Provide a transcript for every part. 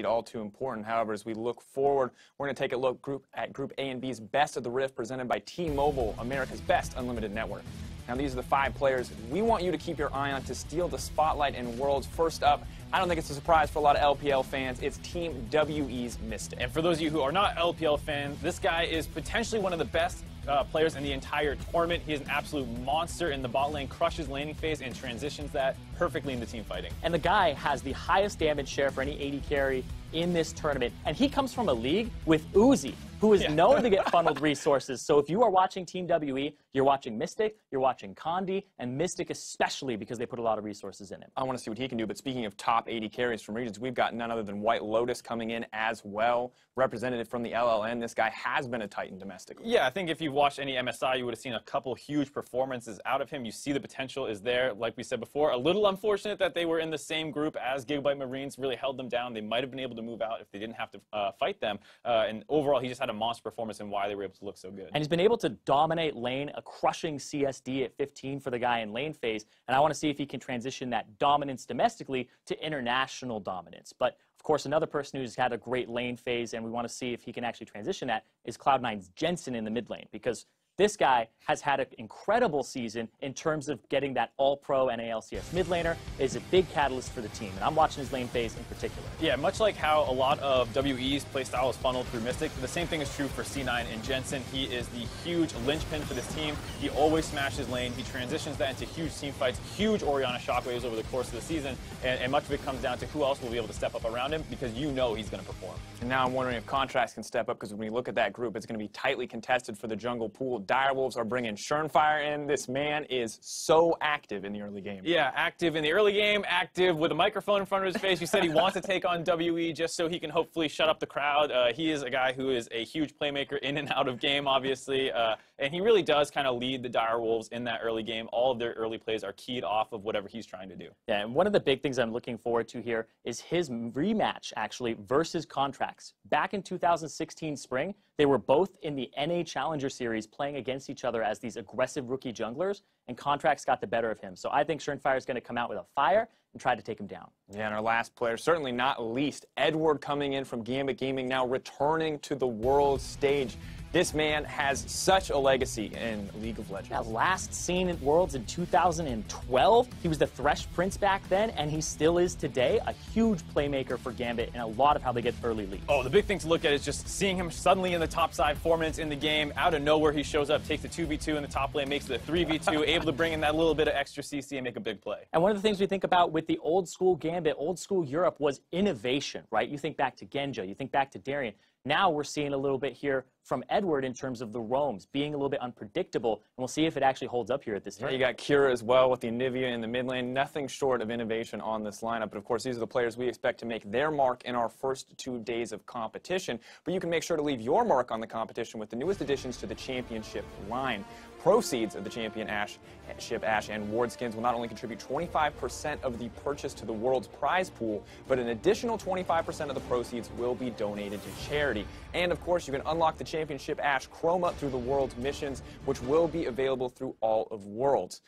all too important. However, as we look forward, we're going to take a look at Group A and B's Best of the Rift presented by T-Mobile, America's best unlimited network. Now, these are the 5 players we want you to keep your eye on to steal the spotlight in Worlds. First up, I don't think it's a surprise for a lot of LPL fans, it's Team WE's Mystic. And for those of you who are not LPL fans, this guy is potentially one of the best players in the entire tournament. He is an absolute monster in the bot lane, crushes laning phase, and transitions that perfectly into team fighting. And the guy has the highest damage share for any AD carry in this tournament. And he comes from a league with Uzi, who is known to get funneled resources. So if you are watching Team WE, you're watching Mystic, you're watching Condi, and Mystic especially because they put a lot of resources in him. I want to see what he can do, but speaking of top 80 carries from regions, we've got none other than White Lotus coming in as well. Representative from the LLN, this guy has been a Titan domestically. Yeah, I think if you've watched any MSI, you would have seen a couple huge performances out of him. You see the potential is there. Like we said before, a little unfortunate that they were in the same group as Gigabyte Marines, really held them down. They might have been able to move out if they didn't have to fight them. And overall, he just had a monster performance and why they were able to look so good. And he's been able to dominate lane, a crushing CSD at 15 for the guy in lane phase. And I want to see if he can transition that dominance domestically to international dominance. But of course, another person who's had a great lane phase, and we want to see if he can actually transition that, is Cloud9's Jensen in the mid lane, because this guy has had an incredible season in terms of getting that all-pro NALCS mid laner, is a big catalyst for the team, and I'm watching his lane phase in particular. Yeah, much like how a lot of WE's playstyle is funneled through Mystic, the same thing is true for C9 and Jensen. He is the huge linchpin for this team. He always smashes lane. He transitions that into huge team fights, huge Orianna shockwaves over the course of the season, and much of it comes down to who else will be able to step up around him, because you know he's going to perform. And now I'm wondering if Contracts can step up, because when you look at that group, it's going to be tightly contested for the jungle pool. Direwolves are bringing Schernfire in. This man is so active in the early game. Yeah, active in the early game, active with a microphone in front of his face. You said he wants to take on WE just so he can hopefully shut up the crowd. He is a guy who is a huge playmaker in and out of game, obviously, and he really does kind of lead the Direwolves in that early game. All of their early plays are keyed off of whatever he's trying to do. Yeah, and one of the big things I'm looking forward to here is his rematch, actually, versus Contracts. Back in 2016 spring, they were both in the NA Challenger Series playing against each other as these aggressive rookie junglers, and Contracts got the better of him. So I think Schernfire is going to come out with a fire and try to take him down. Yeah, and our last player, certainly not least, Edward coming in from Gambit Gaming, now returning to the world stage. This man has such a legacy in League of Legends. Now, last seen at Worlds in 2012, he was the Thresh Prince back then, and he still is today. A huge playmaker for Gambit and a lot of how they get early leads. Oh, the big thing to look at is just seeing him suddenly in the top side, 4 minutes in the game. Out of nowhere, he shows up, takes the 2v2 in the top lane, makes it a 3v2, able to bring in that little bit of extra CC and make a big play. And one of the things we think about with the old school Gambit, old school Europe, was innovation, right? You think back to Genja, you think back to Darien. Now we're seeing a little bit here from Edward in terms of the roams, being a little bit unpredictable, and we'll see if it actually holds up here at this time. You got Kira as well with the Anivia in the mid lane. Nothing short of innovation on this lineup. But of course, these are the players we expect to make their mark in our first 2 days of competition. But you can make sure to leave your mark on the competition with the newest additions to the championship line. Proceeds of the Championship Ashe and Ward skins will not only contribute 25% of the purchase to the world's prize pool, but an additional 25% of the proceeds will be donated to charity. And of course, you can unlock the Championship Ashe Chroma through the World's missions, which will be available through all of Worlds.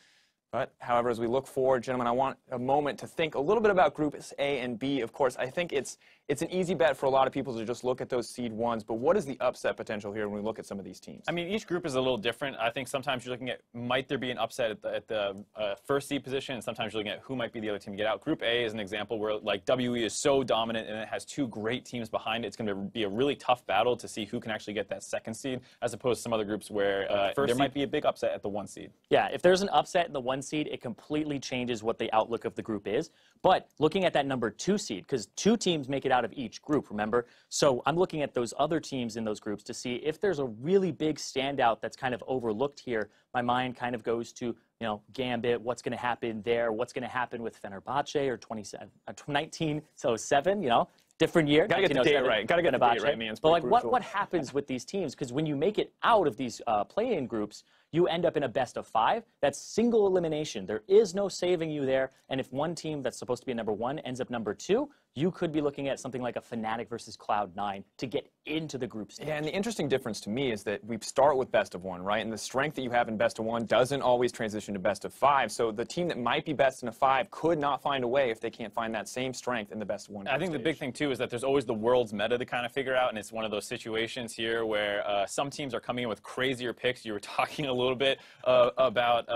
But, however, as we look forward, gentlemen, I want a moment to think a little bit about Groups A and B. Of course, I think it's an easy bet for a lot of people to just look at those seed ones, but what is the upset potential here when we look at some of these teams? I mean, each group is a little different. I think sometimes you're looking at, might there be an upset at the first seed position, and sometimes you're looking at who might be the other team to get out. Group A is an example where, like, WE is so dominant and it has 2 great teams behind it. It's going to be a really tough battle to see who can actually get that second seed, as opposed to some other groups where there might be a big upset at the 1 seed. Yeah, if there's an upset in the 1 seed, it completely changes what the outlook of the group is. But looking at that number 2 seed, because 2 teams make it out of each group, remember? So I'm looking at those other teams in those groups to see if there's a really big standout that's kind of overlooked here. My mind kind of goes to, you know, Gambit, what's going to happen there, what's going to happen with Fenerbahce or 1907, you know? Different year. Gotta get the date right. Gotta get the date right, man. But like, what happens with these teams? Because when you make it out of these play-in groups, you end up in a best of 5. That's single elimination. There is no saving you there. And if one team that's supposed to be number 1 ends up number 2, you could be looking at something like a Fnatic versus Cloud9 to get into the group stage. Yeah, and the interesting difference to me is that we start with best of 1, right? And the strength that you have in best of 1 doesn't always transition to best of 5. So the team that might be best in a 5 could not find a way if they can't find that same strength in the best of 1. I think the big thing, too, is that there's always the world's meta to kind of figure out, and it's one of those situations here where some teams are coming in with crazier picks. You were talking a little bit about,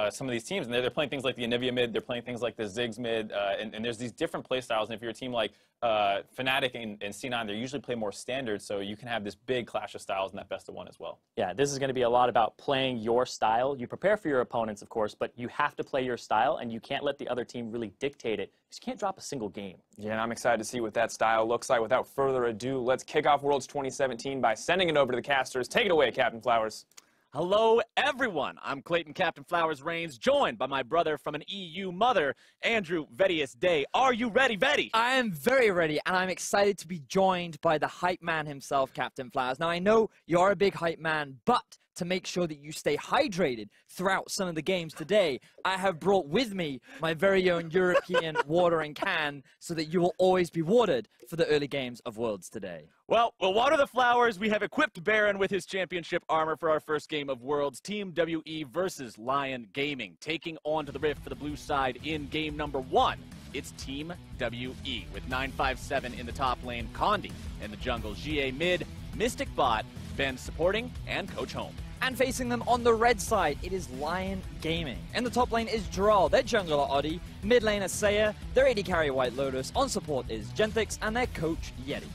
some of these teams, and they're playing things like the Anivia mid, they're playing things like the Ziggs mid, and there's these different play styles, and if you're a team like Fnatic and C9, they usually play more standard, so you can have this big clash of styles in that best of 1 as well. Yeah, this is going to be a lot about playing your style. You prepare for your opponents, of course, but you have to play your style, and you can't let the other team really dictate it, because you can't drop a single game. Yeah, and I'm excited to see what that style looks like. Without further ado, let's kick off Worlds 2017 by sending it over to the casters. Take it away, Captain Flowers. Hello, everyone. I'm Clayton Captain Flowers Reigns, joined by my brother from an EU mother, Andrew Vedius Day. Are you ready, Vedi? I am very ready, and I'm excited to be joined by the hype man himself, Captain Flowers. Now, I know you're a big hype man, but to make sure that you stay hydrated throughout some of the games today, I have brought with me my very own European watering can so that you will always be watered for the early games of Worlds today. Well, we'll water the flowers. We have equipped Baron with his championship armor for our first game of Worlds. Team WE versus Lion Gaming. Taking on to the Rift for the blue side in game number 1. It's Team WE with 957 in the top lane, Condi in the jungle, GA mid, Mystic bot, Ben supporting, and Coach Home. And facing them on the red side, it is Lion Gaming. In the top lane is Droll, their jungler Oddie, mid lane is Seiya, their AD carry White Lotus, on support is Genthix, and their coach Yeti.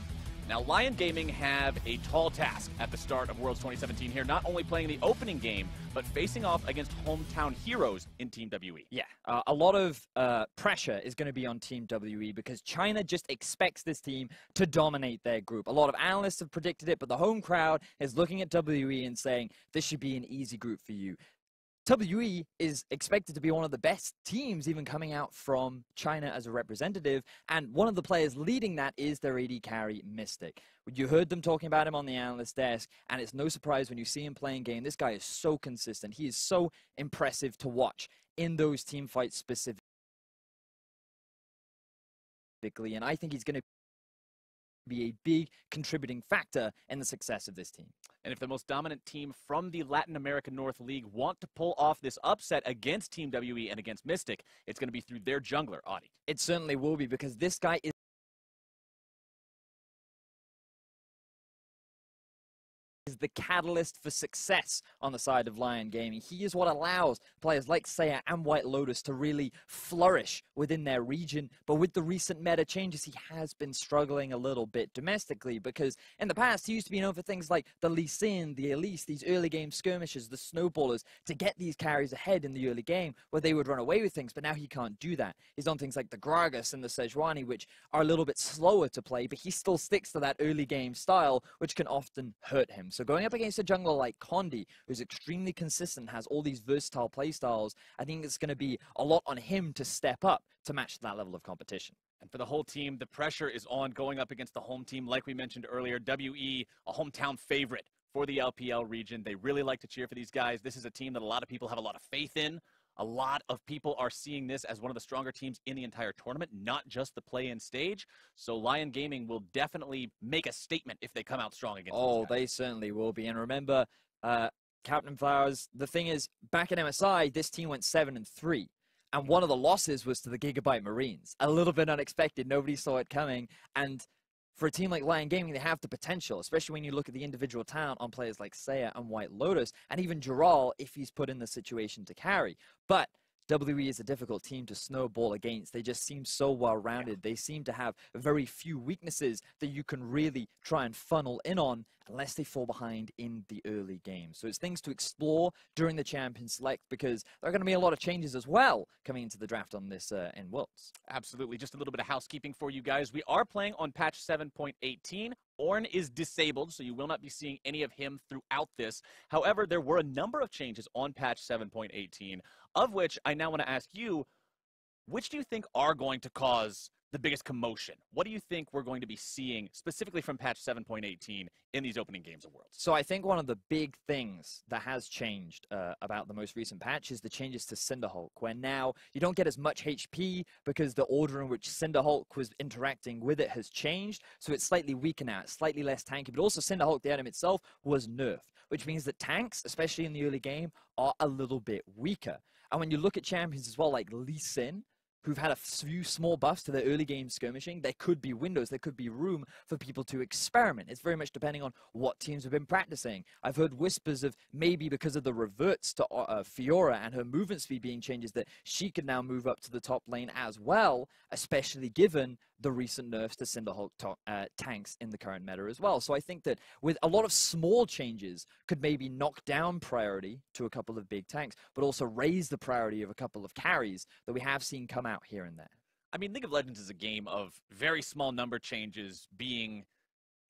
Now, Lion Gaming have a tall task at the start of Worlds 2017 here, not only playing the opening game, but facing off against hometown heroes in Team WE. Yeah, a lot of pressure is going to be on Team WE because China just expects this team to dominate their group. A lot of analysts have predicted it, but the home crowd is looking at WE and saying, this should be an easy group for you. WE is expected to be one of the best teams even coming out from China as a representative, and one of the players leading that is their AD carry, Mystic. You heard them talking about him on the analyst desk, and it's no surprise when you see him playing game. This guy is so consistent. He is so impressive to watch in those team fights specifically, and I think he's going to be a big contributing factor in the success of this team. And if the most dominant team from the Latin American North League want to pull off this upset against Team WE and against Mystic, it's going to be through their jungler, Oddie. It certainly will be, because this guy is the catalyst for success on the side of Lion Gaming. He is what allows players like Seiya and White Lotus to really flourish within their region. But with the recent meta changes, he has been struggling a little bit domestically, because in the past he used to be known for things like the Lee Sin, the Elise, these early game skirmishes, the snowballers, to get these carries ahead in the early game where they would run away with things. But now he can't do that. He's done things like the Gragas and the Sejuani, which are a little bit slower to play, but he still sticks to that early game style, which can often hurt him. So going up against a jungler like Condi, who's extremely consistent, has all these versatile playstyles, I think it's going to be a lot on him to step up to match that level of competition. And for the whole team, the pressure is on going up against the home team. Like we mentioned earlier, WE, a hometown favorite for the LPL region. They really like to cheer for these guys. This is a team that a lot of people have a lot of faith in. A lot of people are seeing this as one of the stronger teams in the entire tournament, not just the play-in stage. So Lion Gaming will definitely make a statement if they come out strong against these guys. They certainly will be. And remember, Captain Flowers, the thing is, back at MSI, this team went 7-3. And one of the losses was to the Gigabyte Marines. A little bit unexpected. Nobody saw it coming. And for a team like Lion Gaming, they have the potential, especially when you look at the individual talent on players like Seiya and White Lotus, and even Droll if he's put in the situation to carry. But WE is a difficult team to snowball against. They just seem so well-rounded. They seem to have very few weaknesses that you can really try and funnel in on unless they fall behind in the early game. So it's things to explore during the Champion Select, because there are going to be a lot of changes as well coming into the draft on this in Worlds. Absolutely. Just a little bit of housekeeping for you guys. We are playing on patch 7.18. Ornn is disabled, so you will not be seeing any of him throughout this. However, there were a number of changes on patch 7.18, of which I now want to ask you, which do you think are going to cause the biggest commotion? What do you think we're going to be seeing specifically from patch 7.18 in these opening games of Worlds? So I think one of the big things that has changed about the most recent patch is the changes to Cinderhulk, where now you don't get as much HP because the order in which Cinderhulk was interacting with it has changed. So it's slightly weaker now, it's slightly less tanky, but also Cinderhulk, the item itself, was nerfed, which means that tanks, especially in the early game, are a little bit weaker. And when you look at champions as well, like Lee Sin, who've had a few small buffs to their early game skirmishing, there could be windows, there could be room for people to experiment. It's very much depending on what teams have been practicing. I've heard whispers of maybe because of the reverts to Fiora and her movement speed being changes that she could now move up to the top lane as well, especially given the recent nerfs to Cinderhulk tanks in the current meta as well. So I think that with a lot of small changes could maybe knock down priority to a couple of big tanks, but also raise the priority of a couple of carries that we have seen come out here and there. I mean, League of Legends is a game of very small number changes being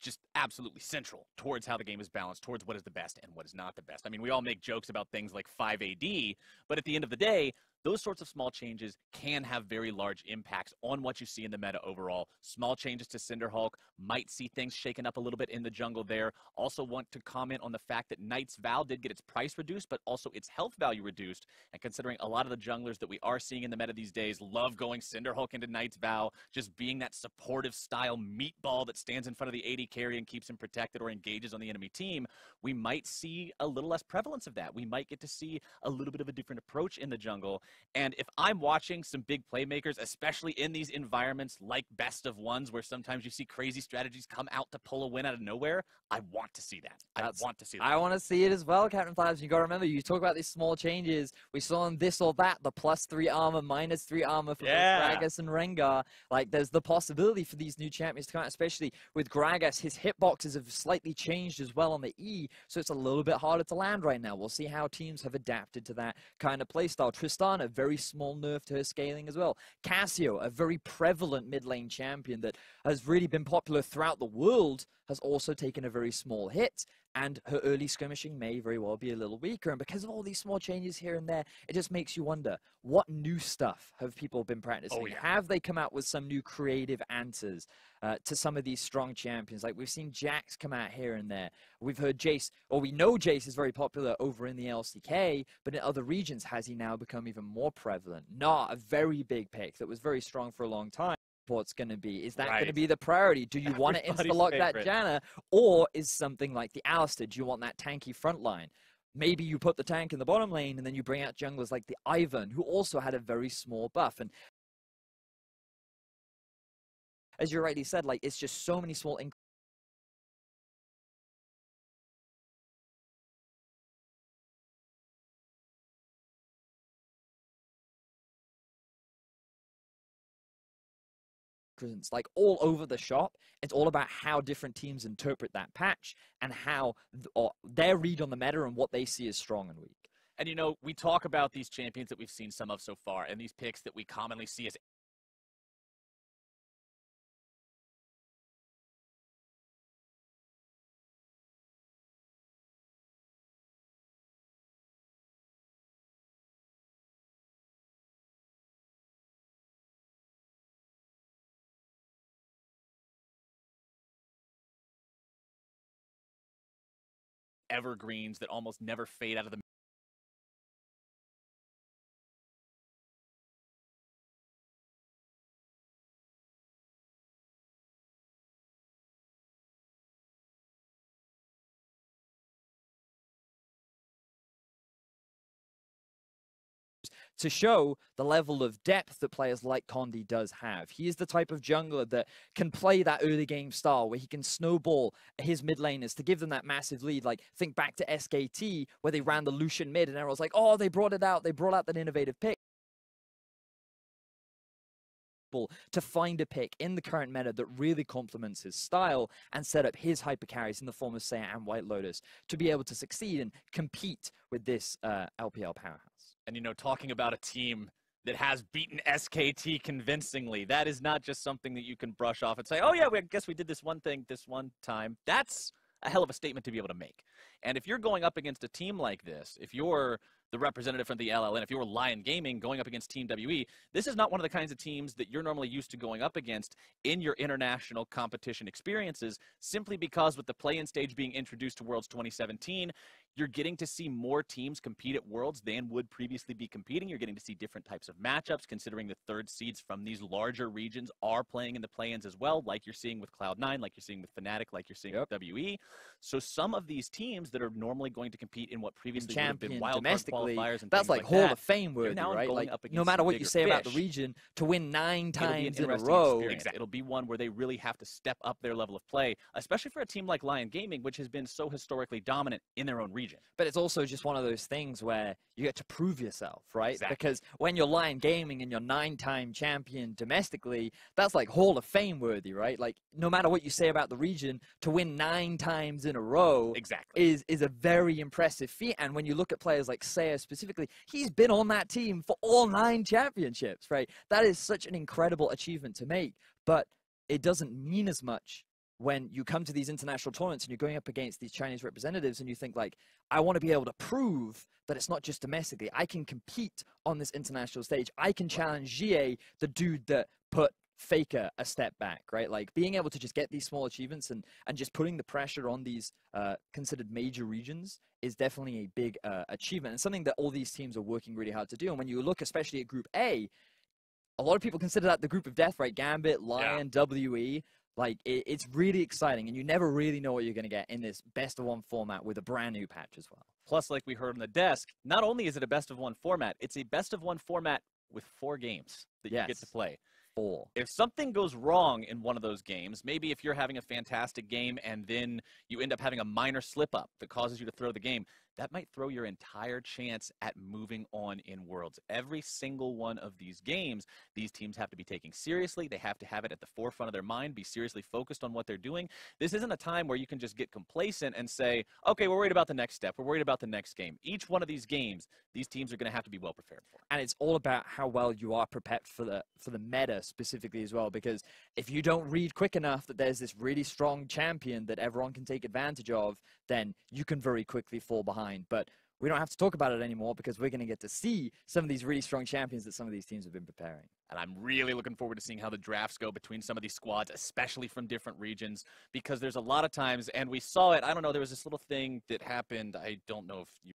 just absolutely central towards how the game is balanced, towards what is the best and what is not the best. I mean, we all make jokes about things like 5 AD, but at the end of the day, those sorts of small changes can have very large impacts on what you see in the meta overall. Small changes to Cinderhulk might see things shaken up a little bit in the jungle there. Also want to comment on the fact that Knight's Vow did get its price reduced, but also its health value reduced. And considering a lot of the junglers that we are seeing in the meta these days love going Cinderhulk into Knight's Vow, just being that supportive style meatball that stands in front of the AD carry and keeps him protected or engages on the enemy team, we might see a little less prevalence of that. We might get to see a little bit of a different approach in the jungle. And if I'm watching some big playmakers, especially in these environments like Best of Ones, where sometimes you see crazy strategies come out to pull a win out of nowhere, I want to see that. I want to see that. I want to see it as well, Captain Flaps. You got to remember, you talk about these small changes. We saw in this or that, the +3 armor, -3 armor for both Gragas and Rengar. Like, there's the possibility for these new champions to come out, especially with Gragas. His hitboxes have slightly changed as well on the E, so it's a little bit harder to land right now. We'll see how teams have adapted to that kind of playstyle. Tristana, very small nerf to her scaling as well. Cassio, a very prevalent mid lane champion that has really been popular throughout the world, has also taken a very small hit, and her early skirmishing may very well be a little weaker. And because of all these small changes here and there, it just makes you wonder, what new stuff have people been practicing? Oh, yeah. Have they come out with some new creative answers to some of these strong champions? Like, we've seen Jax come out here and there. We've heard Jace, or we know Jace is very popular over in the LCK, but in other regions, has he now become even more prevalent? Not a very big pick that was very strong for a long time. What's going to be? Is that going to be the priority? Do you want to insta-lock that Janna? Or is something like the Alistar? Do you want that tanky front line? Maybe you put the tank in the bottom lane and then you bring out junglers like the Ivern, who also had a very small buff. And as you rightly said, like, it's just so many small like all over the shop. It's all about how different teams interpret that patch and how their read on the meta and what they see as strong and weak. And, you know, we talk about these champions that we've seen some of so far and these picks that we commonly see as evergreens that almost never fade out of the to show the level of depth that players like Condi does have. He is the type of jungler that can play that early game style where he can snowball his mid laners to give them that massive lead. Like, think back to SKT where they ran the Lucian mid and everyone's like, oh, they brought it out. They brought out that innovative pick. To find a pick in the current meta that really complements his style and set up his hyper carries in the form of Seiya and White Lotus to be able to succeed and compete with this LPL powerhouse. And, you know, talking about a team that has beaten SKT convincingly, that is not just something that you can brush off and say, oh, yeah, I guess we did this one thing this one time. That's a hell of a statement to be able to make. And if you're going up against a team like this, if you're the representative from the LLN, if you were Lion Gaming going up against Team WE, this is not one of the kinds of teams that you're normally used to going up against in your international competition experiences, simply because with the play-in stage being introduced to Worlds 2017, you're getting to see more teams compete at Worlds than would previously be competing. You're getting to see different types of matchups, considering the third seeds from these larger regions are playing in the play-ins as well, like you're seeing with Cloud9, like you're seeing with Fnatic, like you're seeing with WE. So some of these teams that are normally going to compete in what previously would have been wildcard qualifiers and that's things like like Hall that, of Fame worthy, now right? going Like, up no against matter some what you bigger say about the fish, region, to win 9 it'll be an times in a interesting row. experience. It'll be one where they really have to step up their level of play, especially for a team like Lion Gaming, which has been so historically dominant in their own region. But it's also just one of those things where you get to prove yourself, right? Exactly. Because when you're Lion Gaming and you're 9-time champion domestically, that's like Hall of Fame worthy, right? Like, no matter what you say about the region, to win 9 times in a row Exactly. is a very impressive feat. And when you look at players like Saya specifically, he's been on that team for all 9 championships, right? That is such an incredible achievement to make, but it doesn't mean as much when you come to these international tournaments and you're going up against these Chinese representatives and you think like, I want to be able to prove that it's not just domestically. I can compete on this international stage. I can challenge Jie, the dude that put Faker a step back, right? Like being able to just get these small achievements and just putting the pressure on these considered major regions is definitely a big achievement and something that all these teams are working really hard to do. And when you look especially at Group A lot of people consider that the group of death, right? Gambit, Lion, WE. Like, it's really exciting, and you never really know what you're going to get in this best-of-1 format with a brand-new patch as well. Plus, like we heard on the desk, not only is it a best-of-1 format, it's a best-of-1 format with 4 games that you get to play. 4. If something goes wrong in one of those games, maybe if you're having a fantastic game and then you end up having a minor slip-up that causes you to throw the game, that might throw your entire chance at moving on in Worlds. Every single one of these games, these teams have to be taking seriously. They have to have it at the forefront of their mind, be seriously focused on what they're doing. This isn't a time where you can just get complacent and say, okay, we're worried about the next step. We're worried about the next game. Each one of these games, these teams are going to have to be well prepared for. And it's all about how well you are prepared for the meta specifically as well, because if you don't read quick enough that there's this really strong champion that everyone can take advantage of, then you can very quickly fall behind. But we don't have to talk about it anymore because we're going to get to see some of these really strong champions that some of these teams have been preparing. And I'm really looking forward to seeing how the drafts go between some of these squads, especially from different regions, because there's a lot of times, and we saw it, I don't know, there was this little thing that happened, I don't know if you